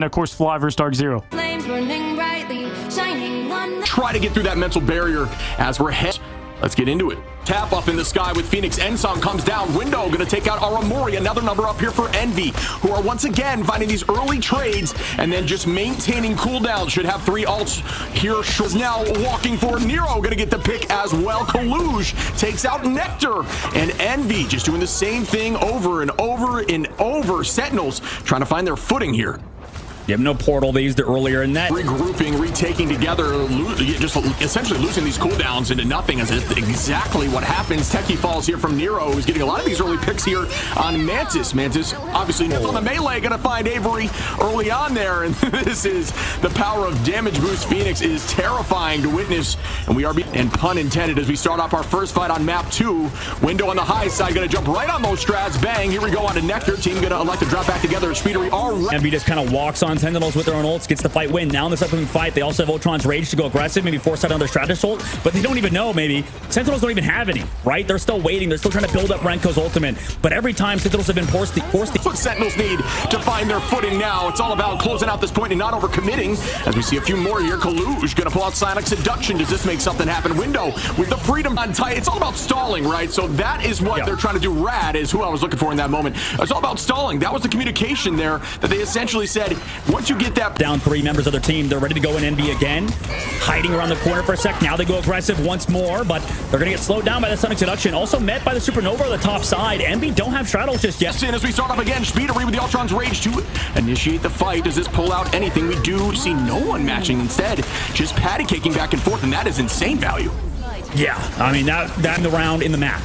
And of course, Fly versus Dark Zero. Flames burning brightly, shining one. Try to get through that mental barrier as we're head. Let's get into it. Tap up in the sky with Phoenix. Ensong comes down. Window going to take out Aramori. Another number up here for Envy, who are once again finding these early trades and then just maintaining cooldown. Should have 3 ults here. Is now walking for Nero. Going to get the pick as well. Kaluge takes out Nectar. And Envy just doing the same thing over and over and over. Sentinels trying to find their footing here. You have no portal. They used it earlier in that. Regrouping, retaking together, just essentially losing these cooldowns into nothing is exactly what happens. Techie falls here from Nero, who's getting a lot of these early picks here on Mantis. Mantis, obviously, on the melee, going to find Avery early on there. And this is the power of damage boost. Phoenix is terrifying to witness. And we are and pun intended as we start off our first fight on map 2. Window on the high side, going to jump right on those strats. Bang, here we go on to Nectar. Team going to elect to drop back together. Speedery already. Envy just kind of walks on Sentinels with their own ults, gets the fight win. Now in this upcoming fight, they also have Ultron's Rage to go aggressive, maybe force out another Stratus ult, but they don't even know, maybe. Sentinels don't even have any, right? They're still waiting. They're still trying to build up Renko's ultimate, but every time Sentinels have been forced what Sentinels need to find their footing now. It's all about closing out this point and not overcommitting. As we see a few more here, Kaluge going to pull out Sonic Seduction. Does this make something happen? Window with the freedom on tight. It's all about stalling, right? So that is what they're trying to do. Rad is who I was looking for in that moment. It's all about stalling. That was the communication there that they essentially said, once you get that down 3 members of their team, they're ready to go in Envy again, hiding around the corner for a sec. Now they go aggressive once more, but they're gonna get slowed down by the Sonic Seduction. Also met by the Supernova on the top side. Envy don't have straddles just yet. As we start up again, Speedery with the Ultron's Rage to initiate the fight. Does this pull out anything? We do see no one matching. Instead, just patty caking back and forth, and that is insane value. Yeah, I mean, that in the round in the map.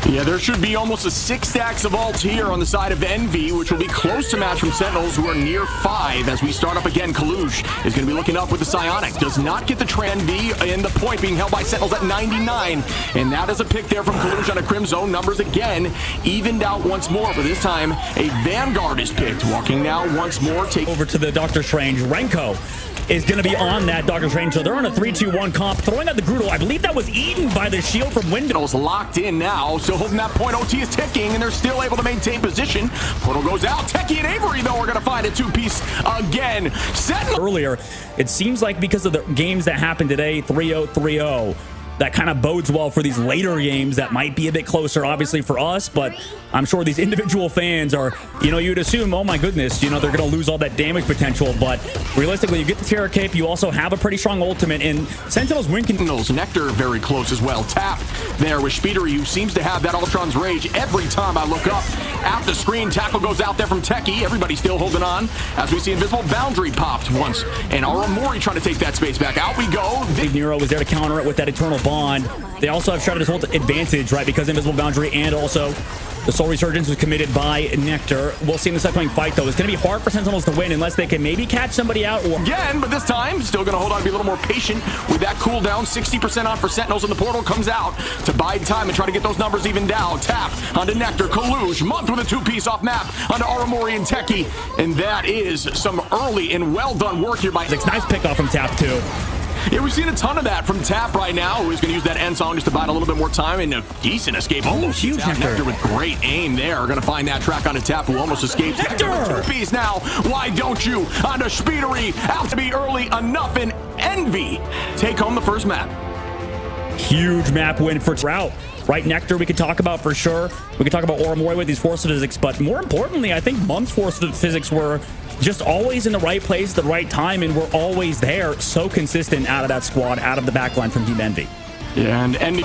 Yeah, there should be almost a 6 stacks of ults here on the side of Envy, which will be close to match from Sentinels, who are near 5. As we start up again, Kaluge is going to be looking up with the Psionic. Does not get the Envy, and the point being held by Sentinels at 99. And that is a pick there from Kaluge on a Crim Zone. Numbers again evened out once more, but this time a Vanguard is picked. Walking now once more. Take over to the Doctor Strange. Renko is going to be on that Doctor Strange, so they're on a 3-2-1 comp, throwing out the Groodle. I believe that was eaten by the shield from Windows. Locked in now, still holding that point. OT is ticking, and they're still able to maintain position. Portal goes out. Techie and Avery, though, are going to find a 2-piece again. Earlier, it seems like because of the games that happened today, 3-0, 3-0, that kind of bodes well for these later games that might be a bit closer, obviously, for us, but I'm sure these individual fans are, you'd assume, oh my goodness, they're going to lose all that damage potential, but realistically, you get the Terror Cape, you also have a pretty strong ultimate, and Sentinels win. Nectar very close as well. Tap there with Speedery, who seems to have that Ultron's Rage every time I look up at the screen. Tackle goes out there from Techie. Everybody still holding on as we see Invisible Boundary popped once, and Aramori trying to take that space back. Out we go. Nero was there to counter it with that Eternal Bond. They also have Shredder's ult advantage, right, because Invisible Boundary, and also the Soul Resurgence was committed by Nectar. We'll see in this upcoming fight, though. It's going to be hard for Sentinels to win unless they can maybe catch somebody out. Or again, but this time, still going to hold on to be a little more patient with that cooldown. 60% on for Sentinels, and the portal comes out to bide time and try to get those numbers even down. Tap onto Nectar. Kaluge, Month with a 2-piece off map onto Aramori and Techie. And that is some early and well-done work here by... Nice pick off from Tap, too. Yeah, we've seen a ton of that from Tap right now, who's going to use that end song just to buy a little bit more time, and a decent escape. Almost huge Nectar with great aim there. Going to find that track onto Tap, who almost escapes. Nectar with 2-piece now. Why don't you? Onto Speedery. Out to be early enough, and Envy take home the first map. Huge map win for Trout. Right, Nectar we could talk about for sure. We could talk about Aramori with these force physics, but more importantly, I think Month's force physics were just always in the right place at the right time, and we're always there. So consistent out of that squad, out of the backline from Team Envy. Yeah, and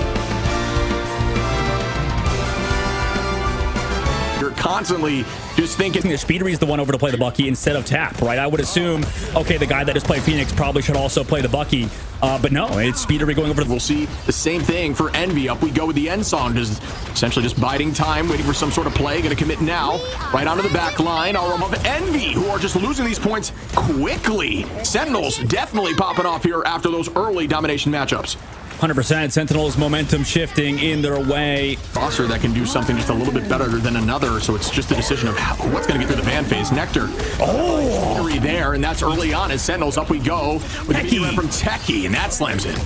you're constantly just thinking that Speedery is the one over to play the Bucky instead of Tap, right? I would assume, okay, the guy that just played Phoenix probably should also play the Bucky, but no, it's Speedery going over to... We'll see the same thing for Envy. Up we go with the end song, just essentially just biding time, waiting for some sort of play. Going to commit now, right onto the back line. All of Envy, who are just losing these points quickly. Sentinels definitely popping off here after those early domination matchups. 100%. Sentinels momentum shifting in their way. Foster that can do something just a little bit better than another, so it's just a decision of what's going to get through the ban phase. Nectar. Oh, there, and that's early on as Sentinels. Up we go with the from Techie, and that slams it.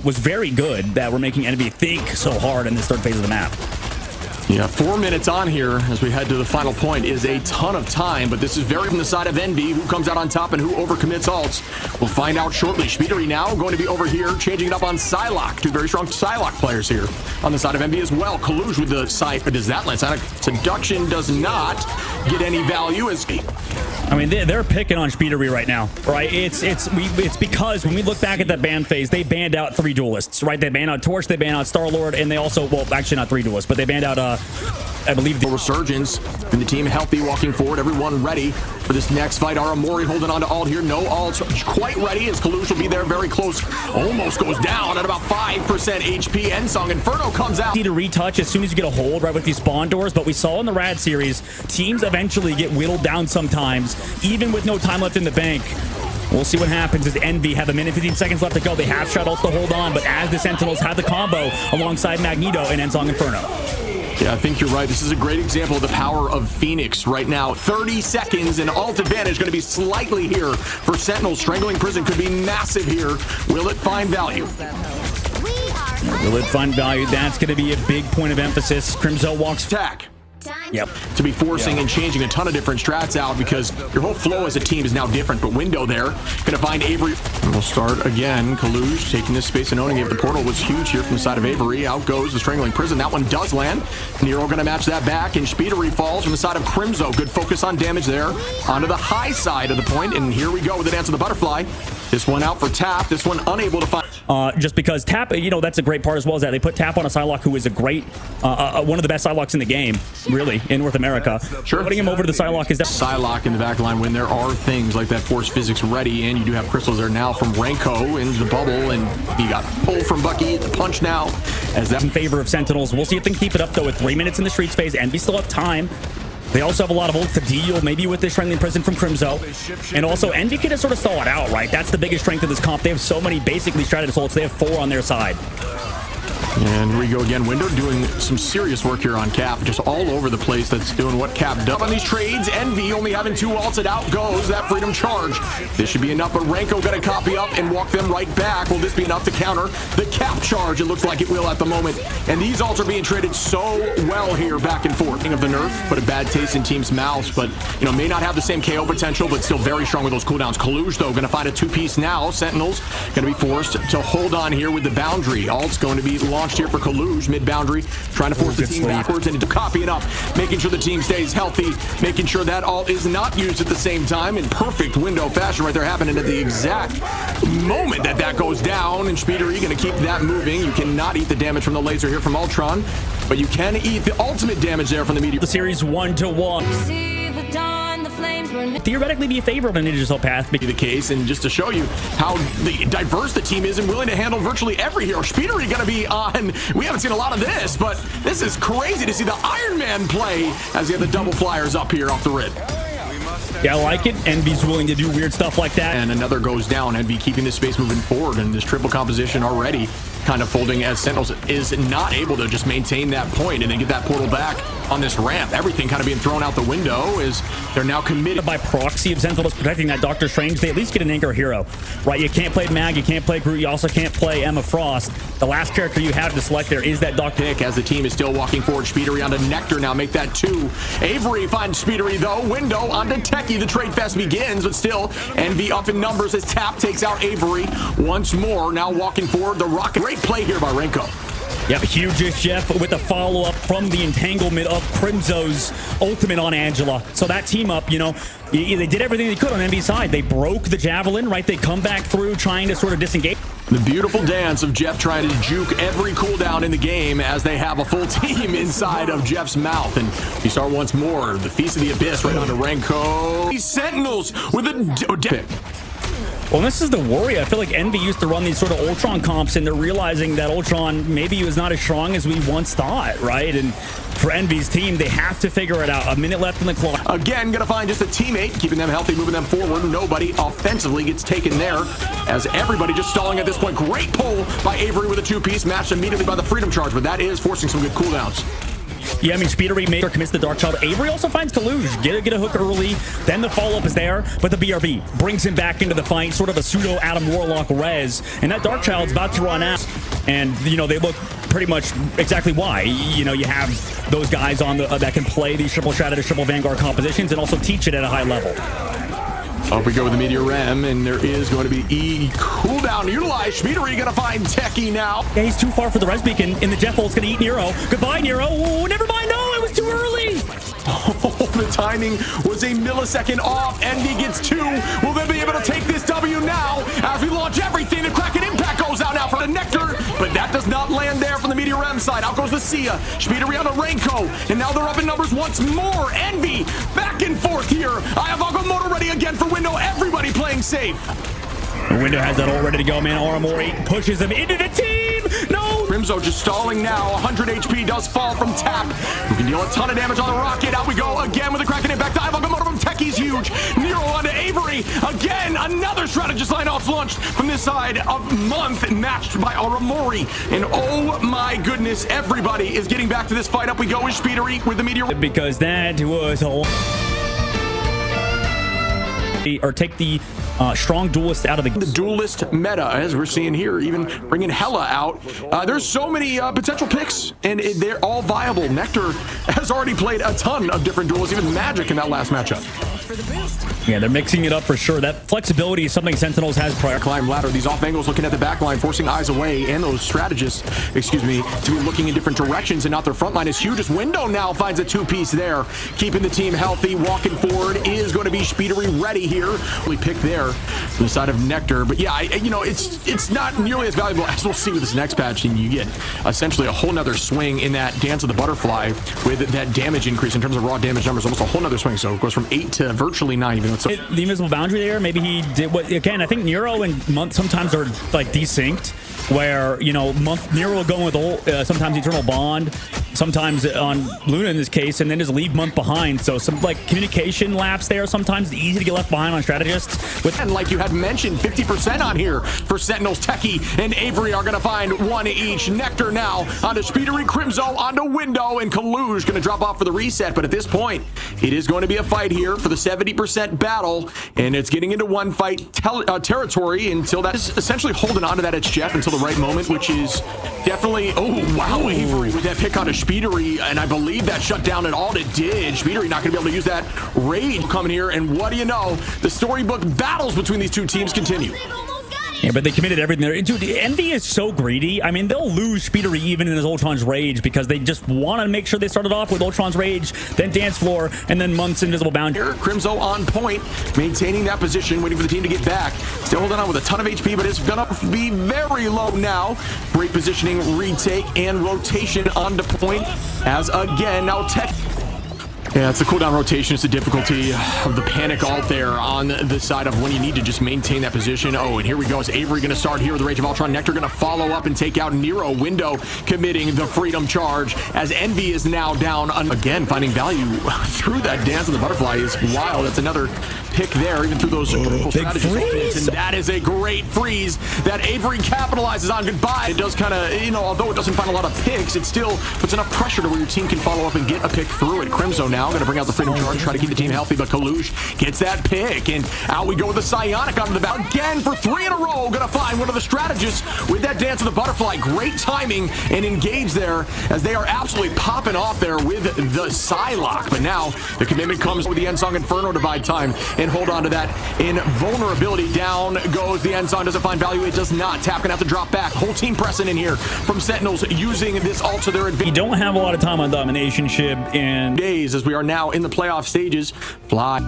Was very good that we're making Envy think so hard in this third phase of the map. Yeah, 4 minutes on here as we head to the final point is a ton of time, but this is very from the side of Envy. Who comes out on top and who overcommits ults? We'll find out shortly. Speedery now going to be over here, changing it up on Psylocke. Two very strong Psylocke players here on the side of Envy as well. Kaluj with the side, but does that land? Seduction does not get any value as... I mean, they're picking on Speedery right now, right? It's because when we look back at that ban phase, they banned out 3 duelists, right? They banned out Torch, they banned out Star-Lord, and they also, well, actually not 3 duelists, but they banned out, I believe, the resurgence and the team healthy, walking forward, everyone ready for this next fight. Aramori holding on to ult here, no ult, quite ready as Kalush will be there very close, almost goes down at about 5% HP. Ensong Inferno comes out. To retouch as soon as you get a hold right with these spawn doors, but we saw in the Rad series, teams eventually get whittled down sometimes, even with no time left in the bank. We'll see what happens as Envy have a minute 15 seconds left to go. They have shuttles to hold on, but as the Sentinels have the combo alongside Magneto and Ensong Inferno. Yeah, I think you're right. This is a great example of the power of Phoenix right now. 30 seconds and ult advantage going to be slightly here for Sentinels. Strangling Prison could be massive here. Will it find value? Will it find value? That's going to be a big point of emphasis. Crimzo walks attack. Yep. To be forcing and changing a ton of different strats out because your whole flow as a team is now different. But Window there, gonna find Avery. And we'll start again. Kaluj taking this space and owning it. The portal was huge here from the side of Avery. Out goes the Strangling Prison. That one does land. Nero gonna match that back, and Speedery falls from the side of Crimzo. Good focus on damage there. Onto the high side of the point, and here we go with the Dance of the Butterfly. This one out for Tap. This one unable to find. Just because Tap, you know, that's a great part as well, is that they put Tap on a Psylocke who is a great, one of the best Psylocks in the game, really, in North America. Sure. Putting him over to the Psylocke is that. Psylocke in the back line when there are things like that force physics ready, and you do have crystals there now from Renko into the bubble, and you got pull from Bucky. It's a punch now. As that in favor of Sentinels. We'll see if they can keep it up, though, with 3 minutes in the streets phase. Envy still have time. They also have a lot of ults to deal, maybe with this Strangling Prison from Crimzo. And also, Envy can just sort of stall it out, right? That's the biggest strength of this comp. They have so many basically strategist ults. They have 4 on their side. And here we go again. Window doing some serious work here on Cap, just all over the place. That's doing what Cap does on these trades. Envy only having 2 ults, and out goes that Freedom Charge. This should be enough, but Renko gonna copy up and walk them right back. Will this be enough to counter the Cap Charge? It looks like it will at the moment. And these ults are being traded so well here, back and forth. King of the nerf, put a bad taste in teams' mouths, but you know, may not have the same KO potential, but still very strong with those cooldowns. Kaluj though gonna find a 2-piece now. Sentinels gonna be forced to hold on here with the boundary. Ult's going to be launched here for Kaluj, mid-boundary, trying to force the team backwards and copying up, making sure the team stays healthy, making sure that ult is not used at the same time in perfect Window fashion right there, happening at the exact moment that that goes down. And Speedery going to keep that moving. You cannot eat the damage from the laser here from Ultron, but you can eat the ultimate damage there from the meteor. The series 1-1. Theoretically be a favor of a Ninja Soul path. Be the case, and just to show you how diverse the team is and willing to handle virtually every hero. Speedery going to be on. We haven't seen a lot of this, but this is crazy to see the Iron Man play as he had the double flyers up here off the rid. Yeah, I like it. Envy's willing to do weird stuff like that. And another goes down. Envy keeping this space moving forward, and this triple composition already kind of folding as Sentinels is not able to just maintain that point and then get that portal back on this ramp. Everything kind of being thrown out the window is they're now committed. By proxy of Sentinels protecting that Doctor Strange, they at least get an anchor hero, right? You can't play Mag, you can't play Groot, you also can't play Emma Frost. The last character you have to select there is that Doctor. Pick as the team is still walking forward. Speedery onto Nectar now, make that 2. Avery finds Speedery though. Window onto Techie. The trade fest begins, but still Envy up in numbers as Tap takes out Avery once more. Now walking forward, the Rocket. Great play here by Renko. Yep, huge Jeff with the follow-up from the entanglement of Crimzo's ultimate on Angela. So that team up, you know, they did everything they could on Envy's side. They broke the Javelin, right? They come back through trying to sort of disengage. The beautiful dance of Jeff trying to juke every cooldown in the game as they have a full team inside of Jeff's mouth. And you start once more, the Feast of the Abyss right onto Renko. These Sentinels with a pick. Well, this is the worry. I feel like Envy used to run these sort of Ultron comps, and they're realizing that Ultron maybe was not as strong as we once thought, right? And for Envy's team, they have to figure it out. A minute left in the clock. Again, gonna find just a teammate, keeping them healthy, moving them forward. Nobody offensively gets taken there, as everybody just stalling at this point. Great pull by Avery with a 2-piece, matched immediately by the Freedom Charge, but that is forcing some good cooldowns. Yeah, I mean, Speedery Maker commits the Dark Child. Avery also finds Kaluj. Get a hook early. Then the follow-up is there. But the BRB brings him back into the fight. Sort of a pseudo Adam Warlock res. And that Dark Child's about to run out. And, you know, they look pretty much exactly why. You know, you have those guys on the that can play these triple strategist, triple Vanguard compositions and also teach it at a high level. Up we go with the Meteor Rem, and there is going to be E cooldown utilized. Speedery gonna find Techie now. Yeah, he's too far for the res beacon, and the Jeff Ult's gonna eat Nero. Goodbye, Nero. Oh, never mind. No, it was too early. Oh, the timing was a millisecond off. Envy gets 2. Will they be able to take this W now as we launch everything? The Kraken Impact goes out now for the Nectar, but that does not land there from the Meteor Rem side. Out goes the Sia. Speedery on the Rainco, and now they're up in numbers once more. Envy back and forth here. I have Motor ready again for Window. Everybody playing safe. Window has that all ready to go, man. Aramori pushes him into the team. No. Crimzo just stalling now. 100 HP does fall from Tap, who can deal a ton of damage on the Rocket. Out we go again with the Kraken Impact. Dive on Motor from Techie's huge. Nero onto Avery. Again, another strategist line-off launched from this side of Month, matched by Aramori. And oh my goodness, everybody is getting back to this fight. Up we go with Speedery with the Meteor. Because that was a... or take the strong duelist out of the duelist meta, as we're seeing here, even bringing Hella out. There's so many potential picks, and they're all viable. Nectar has already played a ton of different duels, even Magic in that last matchup. Yeah, they're mixing it up for sure. That flexibility is something Sentinels has prior. Climb ladder, these off angles looking at the back line, forcing eyes away, and those strategists, excuse me, to be looking in different directions and not their front line is huge. As Window now finds a 2-piece there, keeping the team healthy. Walking forward is going to be Speedery ready here. We pick there from the side of Nectar, but yeah, you know, it's not nearly as valuable as we'll see with this next patch, and you get essentially a whole nother swing in that Dance of the Butterfly with that damage increase in terms of raw damage numbers, almost a whole nother swing. So it goes from 8 to virtually 9, even though it's the invisible boundary there. Maybe he did what again. I think Nero and Month sometimes are like desynced, where you know Nero will go with sometimes Eternal Bond, sometimes on Luna in this case, and then just leave Month behind. So some like communication lapse there. Sometimes it's easy to get left behind on strategists. And like you had mentioned, 50% on here for Sentinels. Techie and Avery are going to find 1 each. Nectar now onto Speedery, Crimzo onto Window, and Kaluj going to drop off for the reset. But at this point, it is going to be a fight here for the 70% battle, and it's getting into one fight territory until that is essentially holding on to that edge Jeff until the right moment, which is definitely, oh wow, Avery with that pick onto Speedery, and I believe that shut down at all it did. Speedery not going to be able to use that rage coming here, and what do you know, the storybook battles between these two teams continue. Yeah, but they committed everything there. Dude, Envy is so greedy. I mean, they'll lose Speedery even in his Ultron's Rage because they just want to make sure they started off with Ultron's Rage, then Dance Floor, and then Month's Invisible Boundary. Crimzo on point, maintaining that position, waiting for the team to get back. Still holding on with a ton of HP, but it's going to be very low now. Great positioning, retake, and rotation onto point as again, now Tech. Yeah, it's the cooldown rotation. It's the difficulty of the panic alt there on the side of when you need to just maintain that position. Oh, and here we go. Is Avery going to start here with the Rage of Ultron? Nectar going to follow up and take out Nero. Window committing the Freedom Charge as Envy is now down. Again, finding value through that Dance of the Butterfly is wild. That's another pick there, even through those strategies. And that is a great freeze that Avery capitalizes on. Goodbye. It does kind of, you know, although it doesn't find a lot of picks, it still puts enough pressure to where your team can follow up and get a pick through it. Crimzo now going to bring out the Freedom Charge, try to keep the team healthy, but Kaluj gets that pick, and out we go with the Psionic onto the bat. Again, for 3 in a row, going to find one of the strategists with that Dance of the Butterfly. Great timing and engage there as they are absolutely popping off there with the Psylocke. But now the commitment comes with the Ensong Inferno Divide time, and hold on to that invulnerability. Down goes the Ensong. Does it find value? It does not. Tap gonna have to drop back. Whole team pressing in here from Sentinels using this ult to their advantage. You don't have a lot of time on Domination Ship and days as we are now in the playoff stages. Fly.